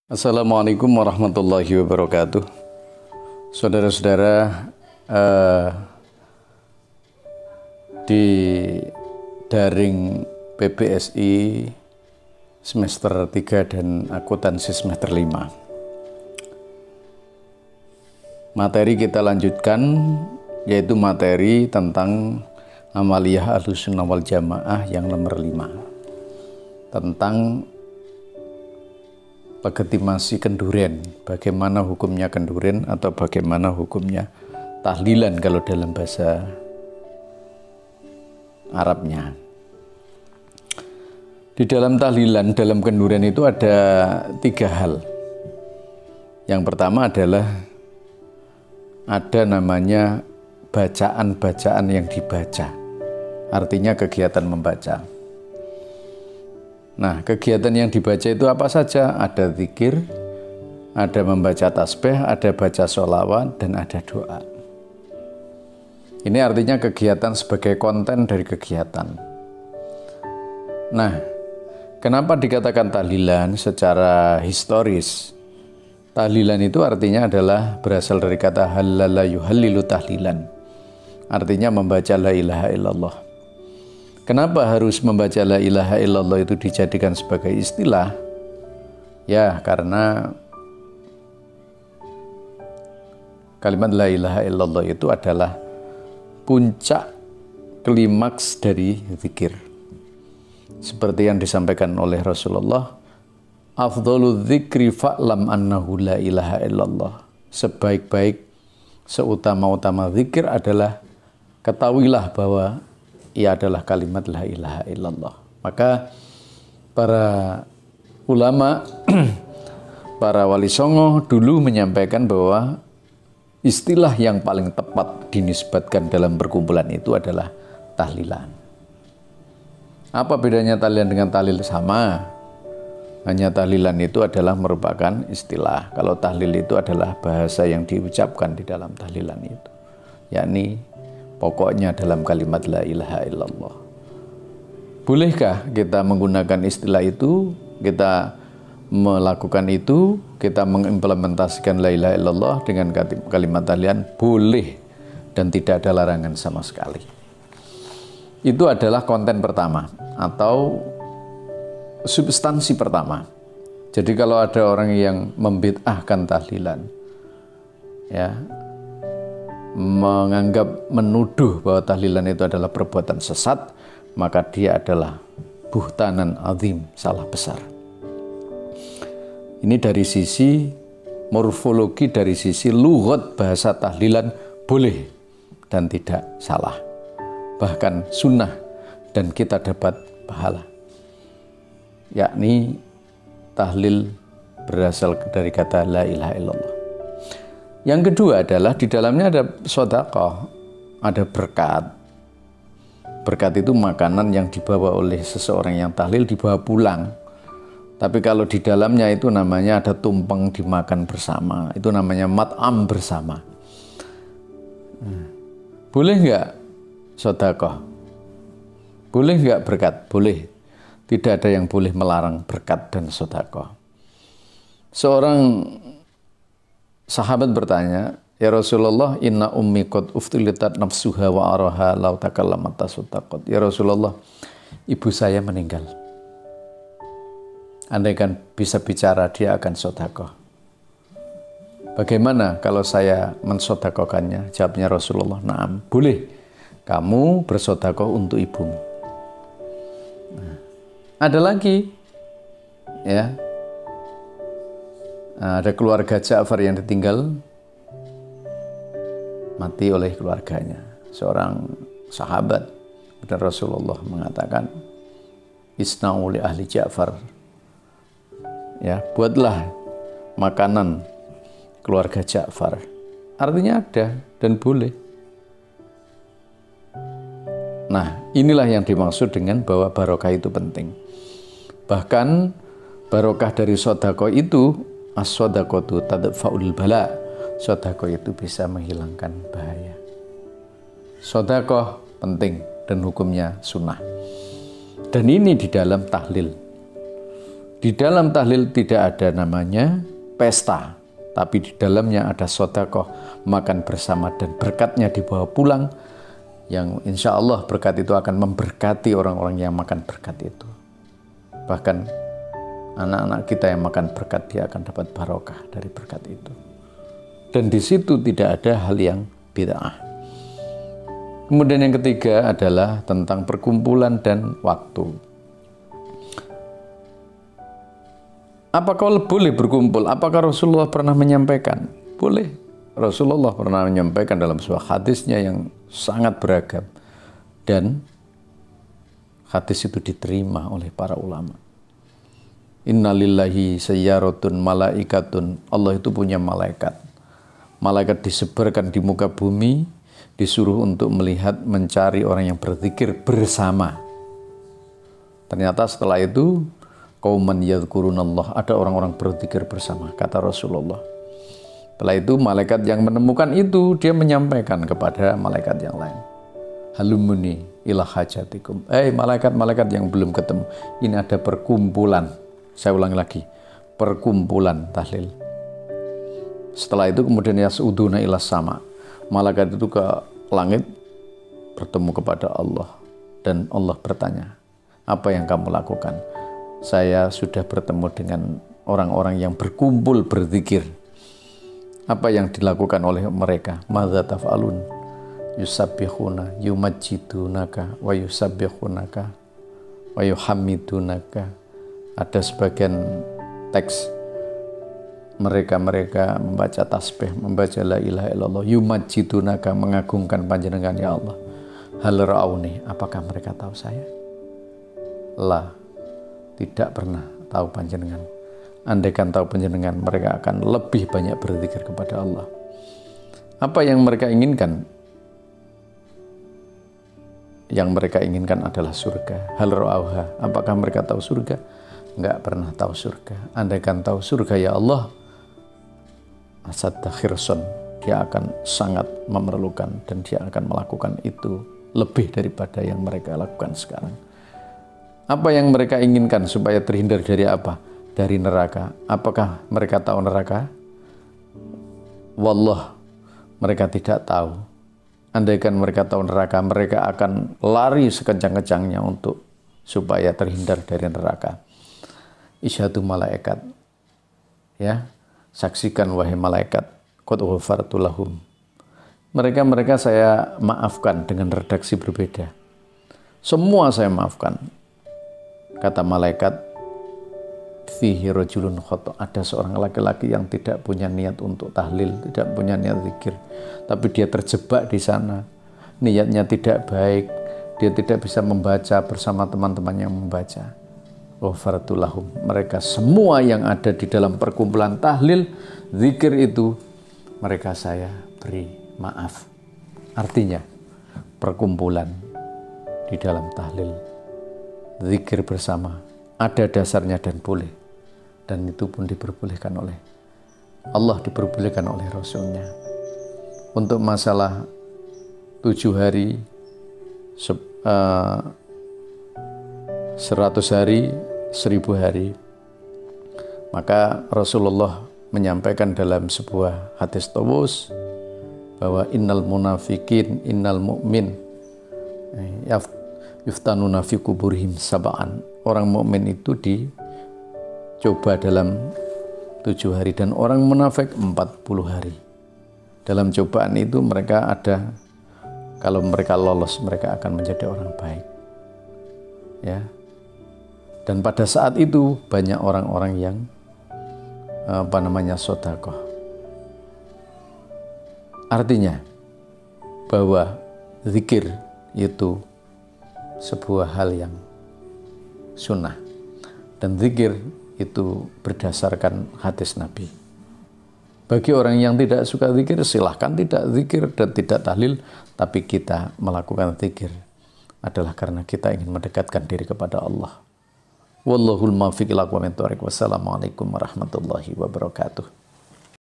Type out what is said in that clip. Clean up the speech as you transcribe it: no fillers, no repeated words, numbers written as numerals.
Assalamualaikum warahmatullahi wabarakatuh. Saudara-saudara, di daring PBSI semester 3 dan akuntansi semester 5. Materi kita lanjutkan, yaitu materi tentang amaliyah Ahlussunnah wal Jamaah yang nomor 5. Tentang legitimasi kenduren, bagaimana hukumnya kenduren atau bagaimana hukumnya tahlilan kalau dalam bahasa Arabnya. Di dalam tahlilan, dalam kenduren itu ada 3 hal. Yang pertama adalah ada namanya bacaan-bacaan yang dibaca, artinya kegiatan membaca. Nah, kegiatan yang dibaca itu apa saja? Ada zikir, ada membaca tasbih, ada baca sholawat, dan ada doa. Ini artinya kegiatan sebagai konten dari kegiatan. Nah, kenapa dikatakan tahlilan secara historis? Tahlilan itu artinya adalah berasal dari kata halala yuhallilu tahlilan. Artinya membaca la ilaha illallah. Kenapa harus membaca la ilaha illallah itu dijadikan sebagai istilah? Ya, karena kalimat la ilaha illallah itu adalah puncak klimaks dari zikir. Seperti yang disampaikan oleh Rasulullah, afdhalu dzikri fa'lam annahu la ilaha illallah. Sebaik-baik, seutama-utama zikir adalah ketahuilah bahwa ia adalah kalimat la ilaha illallah. Maka para ulama, para wali songo dulu menyampaikan bahwa istilah yang paling tepat dinisbatkan dalam perkumpulan itu adalah tahlilan. Apa bedanya tahlilan dengan tahlil? Sama. Hanya tahlilan itu adalah merupakan istilah. Kalau tahlil itu adalah bahasa yang diucapkan di dalam tahlilan itu. Yakni pokoknya dalam kalimat la ilaha illallah. Bolehkah kita menggunakan istilah itu, kita melakukan itu, kita mengimplementasikan la ilaha illallah dengan kalimat tahlilan? Boleh, dan tidak ada larangan sama sekali. Itu adalah konten pertama atau substansi pertama. Jadi kalau ada orang yang membid'ahkan tahlilan, ya, menganggap, menuduh bahwa tahlilan itu adalah perbuatan sesat, maka dia adalah buhtanan azim, salah besar. Ini dari sisi morfologi, dari sisi lughat bahasa tahlilan boleh dan tidak salah, bahkan sunnah, dan kita dapat pahala. Yakni tahlil berasal dari kata la ilaha illallah. Yang kedua adalah di dalamnya ada sedekah, ada berkat. Berkat itu makanan yang dibawa oleh seseorang yang tahlil, dibawa pulang. Tapi kalau di dalamnya itu namanya ada tumpeng dimakan bersama. Itu namanya mat'am bersama. Boleh nggak sedekah? Boleh nggak berkat? Boleh. Tidak ada yang boleh melarang berkat dan sedekah. Seorang sahabat bertanya, ya Rasulullah, inna ummi qad uftilitat nafsuha wa araha law takallamat tasaddaqat. Ya Rasulullah, ibu saya meninggal. Andaikan bisa bicara, dia akan sedekah. Bagaimana kalau saya mensedekahkannya? Jawabnya Rasulullah, na'am, boleh. Kamu bersedekah untuk ibumu. Nah, ada lagi, ya. Ada keluarga Ja'far yang ditinggal mati oleh keluarganya. Seorang sahabat, dan Rasulullah mengatakan, isna'u li ahli Ja'far. Ya, buatlah makanan keluarga Ja'far. Artinya ada dan boleh. Nah, inilah yang dimaksud dengan bahwa barokah itu penting. Bahkan barokah dari sedekah itu, as-shadaqatu tadfa'ul bala. Sedekah itu bisa menghilangkan bahaya. Sedekah penting dan hukumnya sunnah. Dan ini di dalam tahlil. Di dalam tahlil tidak ada namanya pesta, tapi di dalamnya ada sedekah, makan bersama dan berkatnya dibawa pulang, yang insya Allah berkat itu akan memberkati orang-orang yang makan berkat itu. Bahkan anak-anak kita yang makan berkat, dia akan dapat barokah dari berkat itu. Dan di situ tidak ada hal yang bid'ah. Kemudian yang ketiga adalah tentang perkumpulan dan waktu. Apakah boleh berkumpul? Apakah Rasulullah pernah menyampaikan? Boleh. Rasulullah pernah menyampaikan dalam sebuah hadisnya yang sangat beragam. Dan hadis itu diterima oleh para ulama. Innalillahi sayyaratun malaikatun. Allah itu punya malaikat. Malaikat disebarkan di muka bumi, disuruh untuk melihat, mencari orang yang berzikir bersama. Ternyata setelah itu qauman yadhkurunallah, ada orang-orang berzikir bersama, kata Rasulullah. Setelah itu malaikat yang menemukan itu, dia menyampaikan kepada malaikat yang lain. Halumuni ila hajatikum. Malaikat-malaikat yang belum ketemu, ini ada perkumpulan. Saya ulangi lagi, perkumpulan tahlil. Setelah itu kemudian yas'uduna ila sama. Malaikat itu ke langit bertemu kepada Allah, dan Allah bertanya, apa yang kamu lakukan? Saya sudah bertemu dengan orang-orang yang berkumpul berzikir. Apa yang dilakukan oleh mereka? Madza taf'alun? Yusabbihuna yumajjidunaka wa yusabbihunaka wa yuhammidunaka. Ada sebagian teks mereka membaca tasbih, membaca la ilaha illallah, yumajjidunaka, mengagungkan panjenengan ya Allah. Hal ra'auni, apakah mereka tahu saya? La, tidak pernah tahu panjenengan. Andaikan tahu panjenengan, mereka akan lebih banyak berzikir kepada Allah. Apa yang mereka inginkan? Yang mereka inginkan adalah surga. Hal ra'auha, apakah mereka tahu surga? Enggak pernah tahu surga. Andaikan tahu surga ya Allah, asadda khirson, dia akan sangat memerlukan dan dia akan melakukan itu lebih daripada yang mereka lakukan sekarang. Apa yang mereka inginkan supaya terhindar dari apa? Dari neraka. Apakah mereka tahu neraka? Wallah, mereka tidak tahu. Andaikan mereka tahu neraka, mereka akan lari sekencang-kencangnya untuk supaya terhindar dari neraka. Isyhadu malaikat. Ya, saksikan wahai malaikat. Qad ghafartu lahum. Mereka saya maafkan dengan redaksi berbeda. Semua saya maafkan. Kata malaikat, fihi rajulun khata, ada seorang laki-laki yang tidak punya niat untuk tahlil, tidak punya niat zikir, tapi dia terjebak di sana. Niatnya tidak baik, dia tidak bisa membaca bersama teman-teman yang membaca. Ghafartu lahum, mereka semua yang ada di dalam perkumpulan tahlil, zikir itu, mereka saya beri maaf. Artinya, perkumpulan di dalam tahlil, zikir bersama, ada dasarnya dan boleh. Dan itu pun diperbolehkan oleh Allah, diperbolehkan oleh Rasulnya. Untuk masalah 7 hari, 100 hari, 1000 hari, maka Rasulullah menyampaikan dalam sebuah hadis tawus bahwa innal munafikin innal mu'min yuftanuna fi kuburihim sab'an. Orang mukmin itu dicoba dalam 7 hari dan orang munafik 40 hari. Dalam cobaan itu mereka ada, kalau mereka lolos mereka akan menjadi orang baik. Ya. Dan pada saat itu banyak orang-orang yang sedekah. Artinya bahwa zikir itu sebuah hal yang sunnah, dan zikir itu berdasarkan hadis Nabi. Bagi orang yang tidak suka zikir, silahkan tidak zikir dan tidak tahlil, tapi kita melakukan zikir adalah karena kita ingin mendekatkan diri kepada Allah. Wallahul muwaffiq ila aqwamit thoriq. Wassalamualaikum warahmatullahi wabarakatuh.